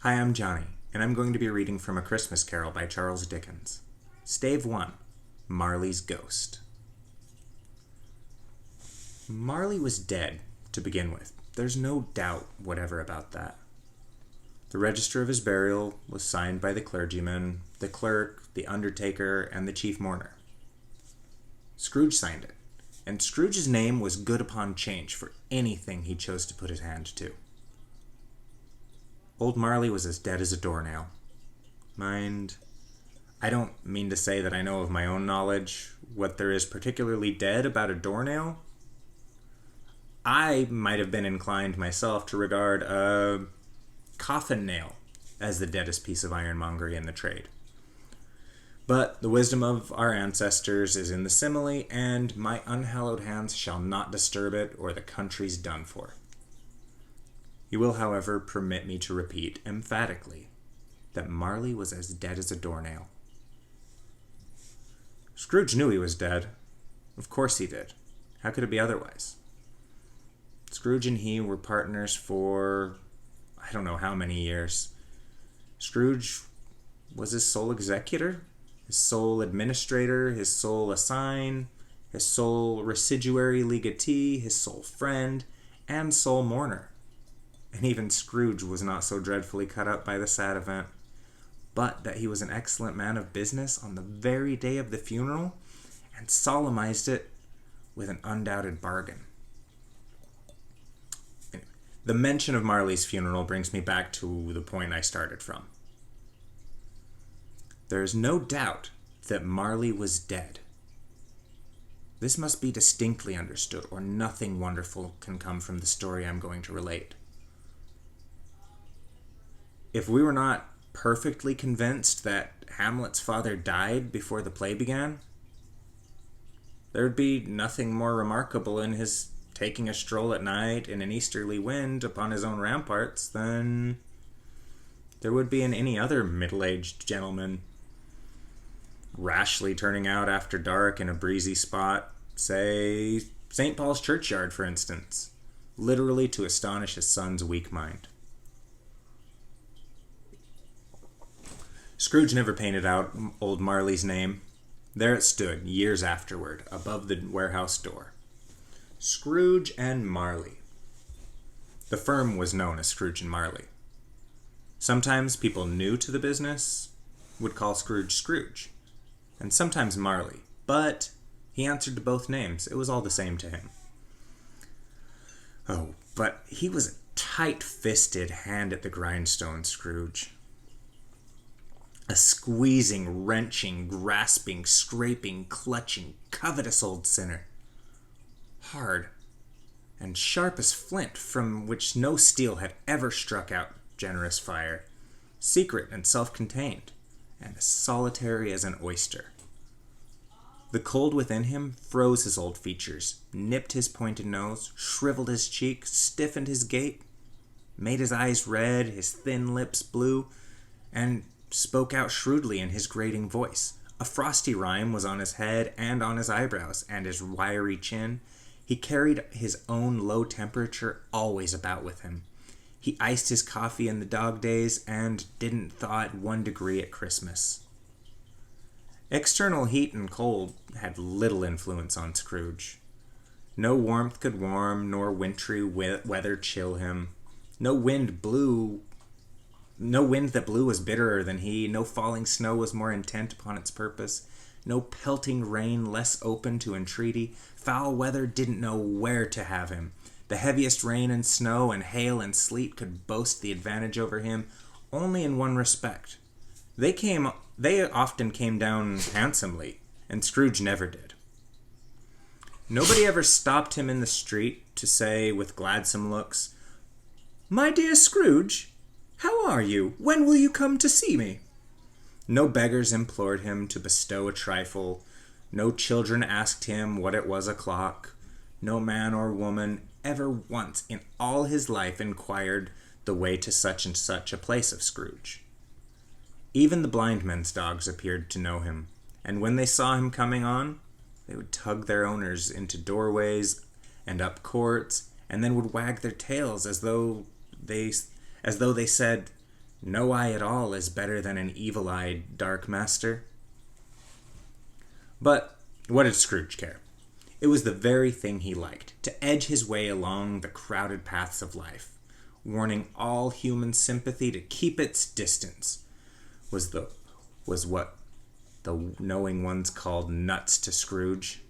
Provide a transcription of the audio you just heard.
Hi, I'm Johnny, and I'm going to be reading from A Christmas Carol by Charles Dickens. Stave 1, Marley's Ghost. Marley was dead, to begin with. There's no doubt whatever about that. The register of his burial was signed by the clergyman, the clerk, the undertaker, and the chief mourner. Scrooge signed it, and Scrooge's name was good upon change for anything he chose to put his hand to. Old Marley was as dead as a doornail. Mind, I don't mean to say that I know of my own knowledge what there is particularly dead about a doornail. I might have been inclined myself to regard a coffin nail as the deadest piece of ironmongery in the trade. But the wisdom of our ancestors is in the simile, and my unhallowed hands shall not disturb it, or the country's done for. You will, however, permit me to repeat emphatically that Marley was as dead as a doornail. Scrooge knew he was dead. Of course he did. How could it be otherwise? Scrooge and he were partners for I don't know how many years. Scrooge was his sole executor, his sole administrator, his sole assign, his sole residuary legatee, his sole friend, and sole mourner. And even Scrooge was not so dreadfully cut up by the sad event, but that he was an excellent man of business on the very day of the funeral, and solemnized it with an undoubted bargain. The mention of Marley's funeral brings me back to the point I started from. There is no doubt that Marley was dead. This must be distinctly understood, or nothing wonderful can come from the story I'm going to relate. If we were not perfectly convinced that Hamlet's father died before the play began, there would be nothing more remarkable in his taking a stroll at night in an easterly wind upon his own ramparts than there would be in any other middle-aged gentleman rashly turning out after dark in a breezy spot, say St. Paul's churchyard, for instance, literally to astonish his son's weak mind. Scrooge never painted out old Marley's name. There it stood, years afterward, above the warehouse door. Scrooge and Marley. The firm was known as Scrooge and Marley. Sometimes people new to the business would call Scrooge Scrooge, and sometimes Marley, but he answered to both names. It was all the same to him. Oh, but he was a tight-fisted hand at the grindstone, Scrooge. A squeezing, wrenching, grasping, scraping, clutching, covetous old sinner. Hard and sharp as flint, from which no steel had ever struck out generous fire. Secret and self-contained, and as solitary as an oyster. The cold within him froze his old features, nipped his pointed nose, shriveled his cheek, stiffened his gait, made his eyes red, his thin lips blue, and spoke out shrewdly in his grating voice. A frosty rime was on his head and on his eyebrows and his wiry chin. He carried his own low temperature always about with him. He iced his coffee in the dog days and didn't thaw it 1 degree at Christmas. External heat and cold had little influence on Scrooge. No warmth could warm, nor wintry weather chill him. No wind that blew was bitterer than he. No falling snow was more intent upon its purpose. No pelting rain less open to entreaty. Foul weather didn't know where to have him. The heaviest rain and snow and hail and sleet could boast the advantage over him only in one respect. They often came down handsomely, and Scrooge never did. Nobody ever stopped him in the street to say with gladsome looks, "My dear Scrooge, how are you? When will you come to see me?" No beggars implored him to bestow a trifle. No children asked him what it was o'clock. No man or woman ever once in all his life inquired the way to such and such a place of Scrooge. Even the blind men's dogs appeared to know him, and when they saw him coming on, they would tug their owners into doorways and up courts, and then would wag their tails as though they said, No eye at all is better than an evil-eyed dark master. But what did Scrooge care? It was the very thing he liked, to edge his way along the crowded paths of life, warning all human sympathy to keep its distance, was what the knowing ones called nuts to Scrooge.